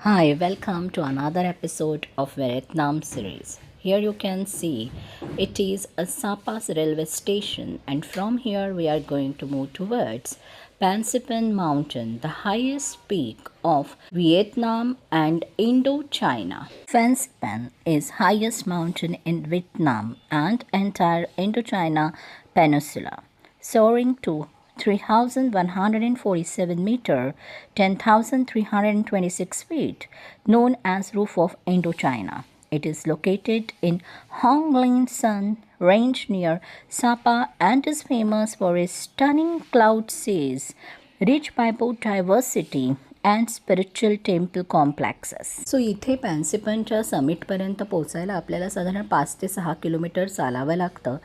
Hi, welcome to another episode of Vietnam series. Here you can see it is a Sapa's railway station, and from here we are going to move towards Pansipin Mountain, the highest peak of Vietnam and Indochina. Pansipin is highest mountain in Vietnam and entire Indochina peninsula, soaring to 3,147 meter, 10,326 feet, known as Roof of Indochina. It is located in Hong Linh Son Range near Sapa and is famous for its stunning cloud seas, rich by both diversity and spiritual temple complexes. So इथे पॅन्सिपनच्या समिटपर्यंत पोचायला आपल्याला साधारण 5 ते 6 kilometre चालावं लागतं.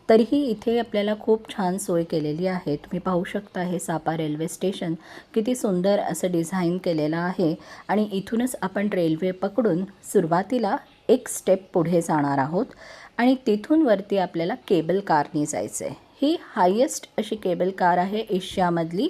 तरीही इथे आपल्याला खूप छान सोय केलेली आहे. तुम्ही पाहू शकता हे सापा रेल्वे स्टेशन किती सुंदर असं डिझाईन केलेलं आहे आणि इथूनच आपण रेल्वे पकडून सुरुवातीला एक स्टेप पुढे जाणार आहोत आणि तिथून वरती आपल्याला केबल कारने जायचं आहे. ही हायेस्ट अशी केबल कार आहे एशियामधली,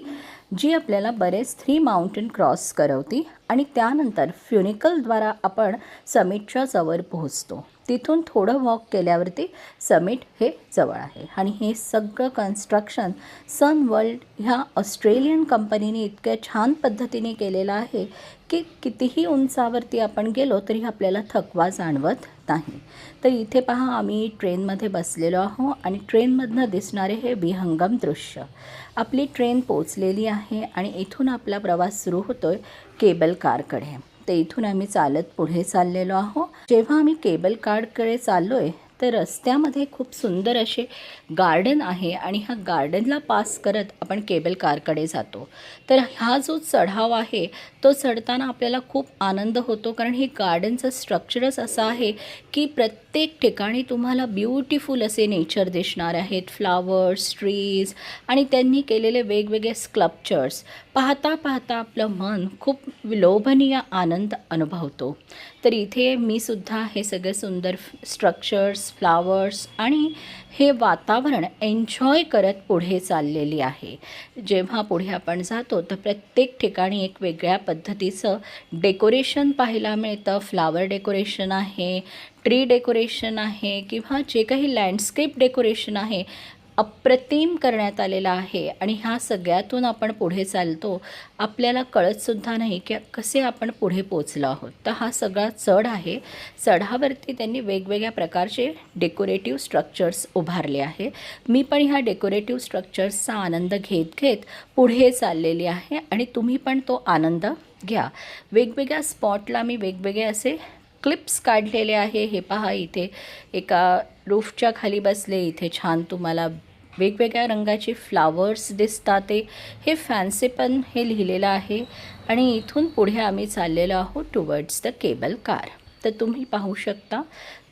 जी आपल्याला बरेच 3 माउंटेन क्रॉस करवती आणि त्यानंतर फ्युनिकलद्वारा आपण समिटच्या जवळ पोहोचतो. तिथून थोडं वॉक केल्यावरती समिट हे जवळ आहे आणि हे सगळं कन्स्ट्रक्शन सन वर्ल्ड ह्या ऑस्ट्रेलियन कंपनीने इतक्या छान पद्धतीने केलेलं आहे की कितीही उंचावरती आपण गेलो तरी आपल्याला थकवा जाणवत नाही. तर इथे पहा आम्ही ट्रेनमध्ये बसलेलो आहो आणि ट्रेनमधनं दिसणारे हे विहंगम दृश्य. आपली ट्रेन पोचलेली आहे आणि इथून आपला प्रवास सुरू होतो आहे केबल कारकडे. तर इथून आम्ही चालत पुढे चाललेलो आहो. जेव्हा आम्ही केबल कारकडे चाललो आहे तर रस्त्यामध्ये खूप सुंदर असे गार्डन आहे आणि ह्या गार्डनला पास करत आपण केबल कारकडे जातो. तर हा जो चढाव आहे तो चढताना आपल्याला खूप आनंद होतो, कारण हे गार्डनचं स्ट्रक्चरच असं आहे की प्रत्येक ठिकाणी तुम्हाला ब्युटिफुल असे नेचर दिसणार आहेत, फ्लावर्स, ट्रीज आणि त्यांनी केलेले वेगवेगळे स्कल्पचर्स पाहता पाहता आपलं मन खूप विलोभनीय आनंद अनुभवतो. तर इथे मी सुद्धा हे सगळे सुंदर स्ट्रक्चर्स, फ्लावर्स आणि हे वातावरण एन्जॉय करत पुढे चाललेली आहे. जेव्हा पुढे आपण जातो तर प्रत्येक ठिकाणी एक वेगळ्या पद्धतीचं डेकोरेशन पाहायला मिळतं. फ्लावर डेकोरेशन आहे, ट्री डेकोरेशन आहे किंवा जे काही लँडस्केप डेकोरेशन आहे अप्रतिम करण्यात आलेला आहे आणि ह्या सगळ्यातून आपण पुढे चालतो. आपल्याला कळतसुद्धा नाही की कसे आपण पुढे पोचलो आहोत. तर हा सगळा चढ आहे. चढावरती त्यांनी वेगवेगळ्या प्रकारचे डेकोरेटिव्ह स्ट्रक्चर्स उभारले आहे. मी पण ह्या डेकोरेटिव्ह स्ट्रक्चर्सचा आनंद घेत घेत पुढे चाललेली आहे आणि तुम्ही पण तो आनंद घ्या. वेगवेगळ्या स्पॉटला मी वेगवेगळे असे क्लिप्स काढलेले आहे. हे पहा, इथे एका रूफच्या खाली बसले, इथे छान तुम्हाला वेगवेगळ्या रंगाचे फ्लावर्स दिसतात. हे फॅन्सीपन हे लिहिलेलं आहे आणि इथून पुढे आम्ही चाललेलो आहोत टुवर्ड्स द केबल कार. तर तुम्ही पाहू शकता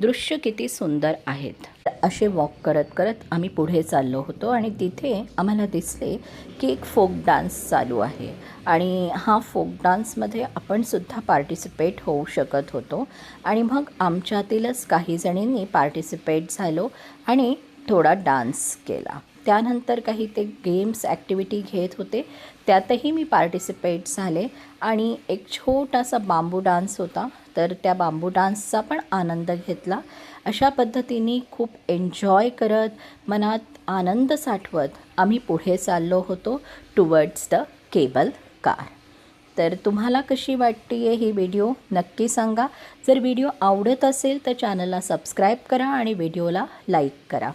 दृश्य किती सुंदर आहेत. असे वॉक करत करत आम्ही पुढे चाललो होतो आणि तिथे आम्हाला दिसले की एक फोक डान्स चालू आहे आणि हा फोक डान्समध्ये आपणसुद्धा पार्टिसिपेट होऊ शकत होतो. आणि मग आमच्यातीलच काही जणींनी पार्टिसिपेट झालो आणि थोडा डान्स केला. त्यानंतर काही ते गेम्स ॲक्टिव्हिटी घेत होते, त्यातही मी पार्टिसिपेट झाले आणि एक छोटासा बांबू डान्स होता, तर त्या बांबू डान्सचा पण आनंद घेतला. अशा पद्धतीने खूप एन्जॉय करत मनात आनंद साठवत आम्ही पुढे चाललो होतो टुवर्ड्स द केबल कार. तर तुम्हाला कशी वाटते आहे ही व्हिडिओ नक्की सांगा. जर व्हिडिओ आवडत असेल तर चॅनलला सबस्क्राईब करा आणि व्हिडिओला लाईक करा.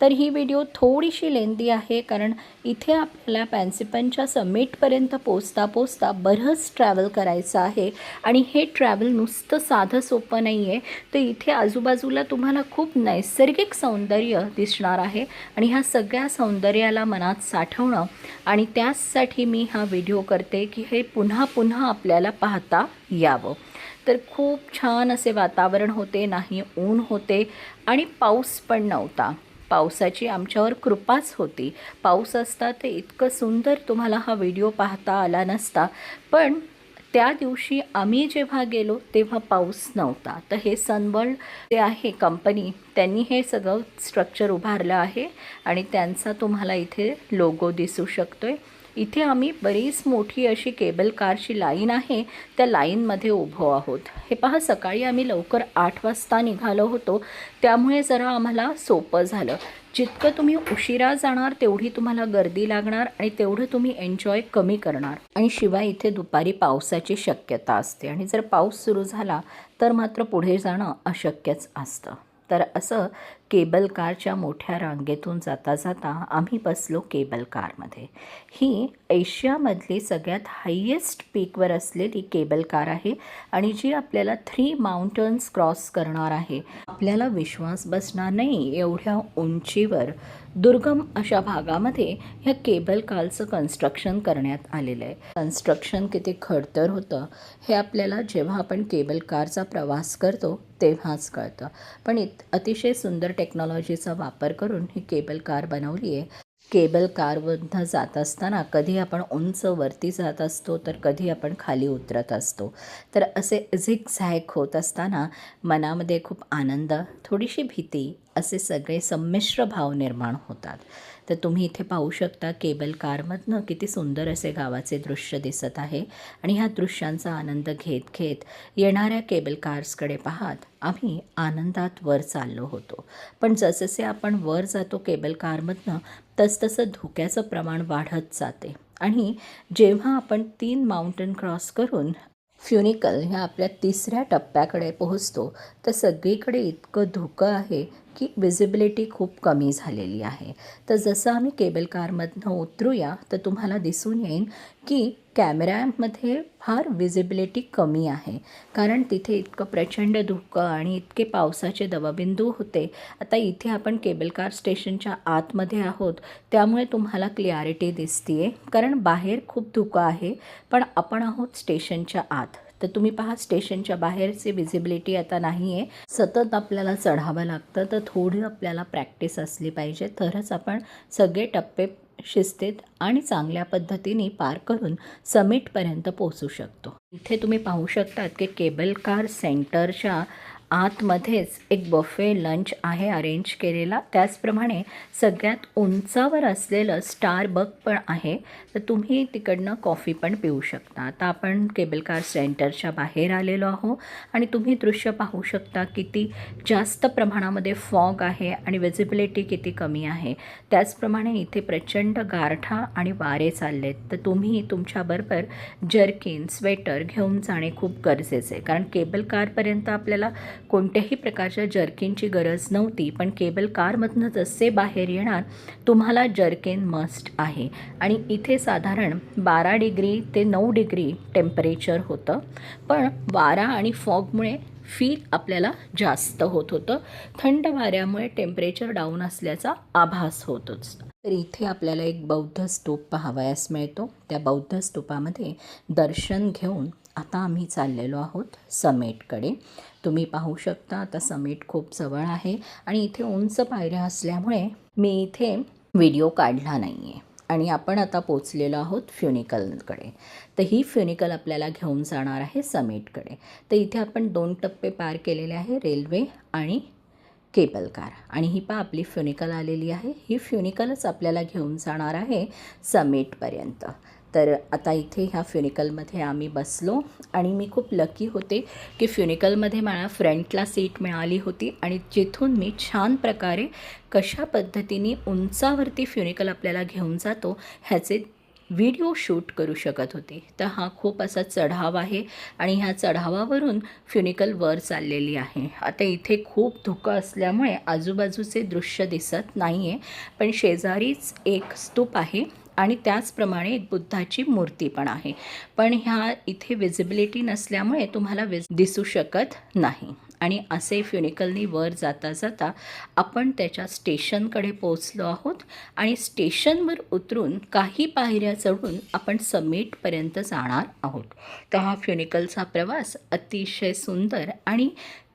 तर ही व्हिडिओ थोडीशी लेंदी आहे, कारण इथे आपल्याला पॅन्सिपनच्या समिटपर्यंत पोचता बरंच ट्रॅव्हल करायचं आहे आणि हे ट्रॅव्हल नुसतं साधं सोपं नाही आहे. तर इथे आजूबाजूला तुम्हाला खूप नैसर्गिक सौंदर्य दिसणार आहे आणि ह्या सगळ्या सौंदर्याला मनात साठवणं आणि त्याचसाठी मी हा व्हिडिओ करते की हे पुन्हा पुन्हा आपल्याला पाहता यावं. तर खूप छान असे वातावरण होते, नाही ऊन होते आणि पाऊस पण नव्हता. पावसाची आमच्यावर कृपाच होती. पाऊस असता ते इतकं सुंदर तुम्हाला हा व्हिडिओ पाहता आला नसता. पण त्या दिवशी आम्ही जेव्हा गेलो तेव्हा पाऊस नव्हता. तर हे सनवर्ल्ड जे आहे कंपनी, त्यांनी हे सगळं स्ट्रक्चर उभारलं आहे आणि त्यांचा तुम्हाला इथे लोगो दिसू शकतो आहे. इथे आम्ही बरीच मोठी अशी केबल कारची लाईन आहे, त्या लाईनमध्ये उभो आहोत. हे पहा, सकाळी आम्ही लवकर 8 वाजता निघालो होतो, त्यामुळे जरा आम्हाला सोपं झालं. जितकं तुम्ही उशिरा जाणार तेवढी तुम्हाला गर्दी लागणार आणि तेवढं तुम्ही एन्जॉय कमी करणार. आणि शिवाय इथे दुपारी पावसाची शक्यता असते आणि जर पाऊस सुरू झाला तर मात्र पुढे जाणं अशक्यच असतं. तर असं केबल कारच्या मोठ्या रांगेतून जाता जाता आम्ही बसलो केबल कारमध्ये. ही एशियामधली सगळ्यात हायेस्ट पीकवर असलेली केबल कार आहे आणि जी आपल्याला 3 माउंटन्स क्रॉस करणार आहे. आपल्याला विश्वास बसणार नाही, एवढ्या उंचीवर दुर्गम अशा भागामध्ये ह्या केबल कारचं कन्स्ट्रक्शन करण्यात आलेलं आहे. कन्स्ट्रक्शन किती खडतर होतं हे आपल्याला जेव्हा आपण केबल कारचा प्रवास करतो तेव्हाच कळतं. पण अतिशय सुंदर टेक्नॉलॉजीचा वापर करून ही केबल कार बनवली आहे. केबल कारमधनं जात असताना कधी आपण उंच वरती जात असतो तर कधी आपण खाली उतरत असतो. तर असे झिगझॅग होत असताना मनामध्ये खूप आनंद, थोडीशी भीती असे सगळे संमिश्र भाव निर्माण होतात. तर तुम्ही इथे पाहू शकता केबल कारमधनं किती सुंदर असे गावाचे दृश्य दिसत आहे आणि ह्या दृश्यांचा आनंद घेत घेत येणाऱ्या केबल कार्सकडे पाहत आम्ही आनंदात वर चाललो होतो. पण जसजसे आपण वर जातो केबल कारमधनं तसतसं धोक्याचं प्रमाण वाढत जाते आणि जेव्हा आपण 3 माउंटन क्रॉस करून फ्युनिकल ह्या आपल्या 3ऱ्या टप्प्याकडे पोहोचतो तर सगळीकडे इतकं धुकं आहे की विजिबिलिटी खूप कमी झालेली आहे. तर जसं आम्ही केबल कारमधनं उतरूया तर तुम्हाला दिसून येईल की कॅमेऱ्यामध्ये फार विजिबिलिटी कमी आहे, कारण तिथे इतकं प्रचंड धुकं आणि इतके पावसाचे दवबिंदू होते. आता इथे आपण केबल कार स्टेशनच्या आतमध्ये आहोत, त्यामुळे तुम्हाला क्लिअरिटी दिसते कारण बाहेर खूप धुकं आहे, पण आपण आहोत स्टेशनच्या आत. तर तुम्ही पहा, स्टेशनच्या बाहेरची विजिबिलिटी आता नाही आहे. सतत आपल्याला चढावं लागतं, तर थोडी आपल्याला प्रॅक्टिस असली पाहिजे, तरच आपण सगळे टप्पे शिस्तीत आणि चांगल्या पद्धतीने पार करून समिटपर्यंत पोहोचू शकतो. इथे तुम्ही पाहू शकतात की केबल कार सेंटरच्या आतमध्येच एक बफे लंच आहे अरेंज केलेला. त्याचप्रमाणे सगळ्यात उंचावर असलेलं स्टारबक पण आहे, तर तुम्ही तिकडनं कॉफी पण पिऊ शकता. आता आपण केबल कार सेंटरच्या बाहेर आलेलो आहोत आणि तुम्ही दृश्य पाहू शकता किती जास्त प्रमाणामध्ये फॉग आहे आणि विजिबिलिटी किती कमी आहे. त्याचप्रमाणे इथे प्रचंड गारठा आणि वारे चाललेत, तर तुम्ही तुमच्याबरोबर जर्किन, स्वेटर घेऊन जाणे खूप गरजेचे आहे. कारण केबल कारपर्यंत आपल्याला कोणत्याही प्रकारच्या जर्किनची गरज नव्हती, पण केबल कारमधनं जसे बाहेर येणार तुम्हाला जर्किन मस्ट आहे. आणि इथे साधारण 12 डिग्री ते 9 डिग्री टेम्परेचर होतं, पण वारा आणि फॉगमुळे फील आपल्याला जास्त होत होतं. थंड वाऱ्यामुळे टेम्परेचर डाऊन असल्याचा आभास होतोच. तर इथे आपल्याला एक बौद्ध स्तूप पाहावयास मिळतो. त्या बौद्ध स्तूपामध्ये दर्शन घेऊन आता आम्ही चाललेलो आहोत समेटकडे. तुम्ही पाहू शकता आता समेट खूप जवळ आहे आणि इथे उंच पायऱ्या असल्यामुळे मी इथे व्हिडिओ काढला नाही आहे. आणि आपण आता पोचलेलो आहोत फ्युनिकलकडे. तर ही फ्युनिकल आपल्याला घेऊन जाणार आहे समेटकडे. तर इथे आपण 2 टप्पे पार केलेले आहे, रेल्वे आणि केबल कार. आणि ही पहा आपली फ्युनिकल आलेली आहे. ही फ्युनिकलच आपल्याला घेऊन जाणार आहे समेटपर्यंत. तर आता इथे ह्या फ्युनिकलमध्ये आम्ही बसलो आणि मी खूप लकी होते की फ्युनिकलमध्ये मला फ्रंटला सीट मिळाली होती आणि जिथून मी छान प्रकारे कशा पद्धतीने उंचावरती फ्युनिकल आपल्याला घेऊन जातो ह्याचे व्हिडिओ शूट करू शकत होते. तर हा खूप असा चढाव आहे आणि ह्या चढावावरून फ्युनिकल वर चाललेली आहे. आता इथे खूप धुकं असल्यामुळे आजूबाजूचे दृश्य दिसत नाही आहे, पण शेजारीच एक स्तूप आहे आणि त्याचप्रमाणे एक बुद्धाची मूर्ती पण आहे, पण ह्या इथे विजिबिलिटी नसल्यामुळे तुम्हाला दिसू शकत नाही. आणि असे फ्युनिकलनी वर जाता जाता आपण त्याच्या स्टेशनकडे पोहोचलो आहोत आणि स्टेशनवर उतरून काही पायऱ्या चढून आपण समिटपर्यंत जाणार आहोत. तर हा फ्युनिकलचा प्रवास अतिशय सुंदर आणि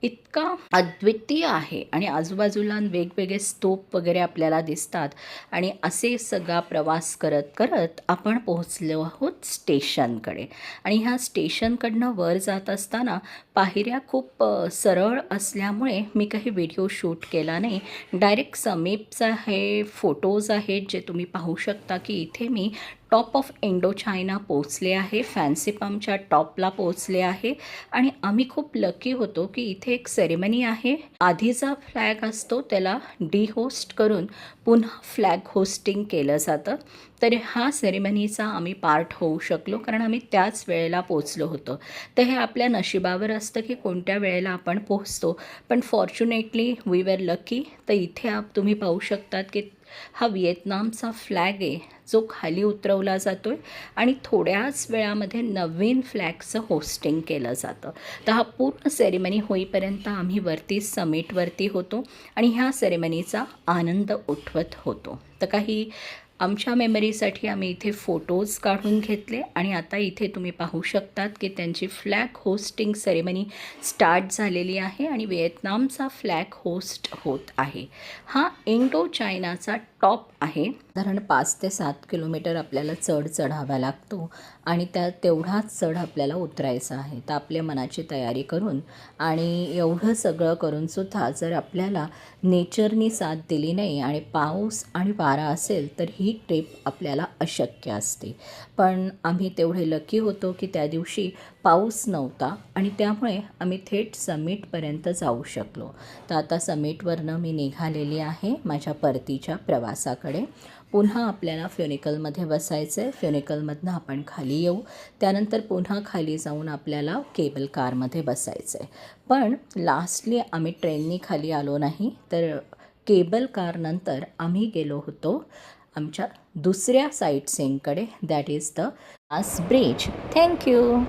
इतका अद्वितीय आहे आणि आजूबाजूला वेगवेगळे स्तूप वगैरे आपल्याला दिसतात आणि असे सगळा प्रवास करत करत आपण पोहोचलो आहोत स्टेशनकडे. आणि ह्या स्टेशनकडनं वर जात असताना पायऱ्या खूप सरळ असल्यामुळे मी काही व्हिडिओ शूट केला नाही. डायरेक्ट समीपचा हे फोटोज आहेत जे तुम्ही पाहू शकता की इथे मी टॉप ऑफ इंडो चायना पोचले आहे, फॅन्सी पामच्या टॉपला पोचले आहे. आणि आम्ही खूप लकी होतो की इथे एक सेरेमनी आहे. आधीचा फ्लॅग असतो त्याला डिहोस्ट करून पुन्हा फ्लॅग होस्टिंग केलं जातं. तर हा सेरेमनीचा आम्ही पार्ट होऊ शकलो कारण आम्ही त्याच वेळेला पोचलो होतो. तर हे आपल्या नशिबावर असतं की कोणत्या वेळेला आपण पोचतो. पण फॉर्च्युनेटली वी वर लकी. तर इथे तुम्ही पाहू शकतात की हा व्हिएतनामचा फ्लॅग आहे जो खाली उतरवला जातो आहे आणि थोड्याच वेळामध्ये नवीन फ्लॅगचं होस्टिंग केलं जातं. तर हा पूर्ण सेरेमनी होईपर्यंत आम्ही वरती समिटवरती होतो आणि ह्या सेरेमनीचा आनंद उठवत होतो. तर काही आमच्या मेमरीसाठी आम्ही इथे फोटोज काढून घेतले आणि आता इथे तुम्ही पाहू शकतात की त्यांची फ्लॅग होस्टिंग सेरेमनी स्टार्ट झालेली आहे आणि व्हिएतनामचा फ्लॅग होस्ट होत आहे. हा इंडो चायनाचा टॉप आहे. साधारण 5 ते 7 किलोमीटर आपल्याला चढ चढावा लागतो आणि तेवढाच चढ आपल्याला उतरायचा आहे. तर आपल्या मनाची तयारी करून आणि एवढं सगळं करूनसुद्धा जर आपल्याला नेचरनी साथ दिली नाही आणि पाऊस आणि वारा असेल तर ही ट्रिप आपल्याला अशक्य असते. पण आम्ही तेवढे लकी होतो की त्या दिवशी पाऊस नव्हता आणि त्यामुळे आम्ही थेट समिटपर्यंत जाऊ शकलो. तर आता समिटवरनं मी निघालेली आहे माझ्या परतीच्या प्रवासाकडे. पुन्हा आपल्याला फ्युनिकलमध्ये बसायचं आहे. फ्युनिकलमधनं आपण खाली येऊ. त्यानंतर पुन्हा खाली जाऊन आपल्याला केबल कारमध्ये बसायचं आहे. पण लास्टली आम्ही ट्रेननी खाली आलो नाही, तर केबल कारनंतर आम्ही गेलो होतो आमच्या दुसऱ्या साईट सीइंगकडे, दॅट इज द आस ब्रिज. थँक्यू.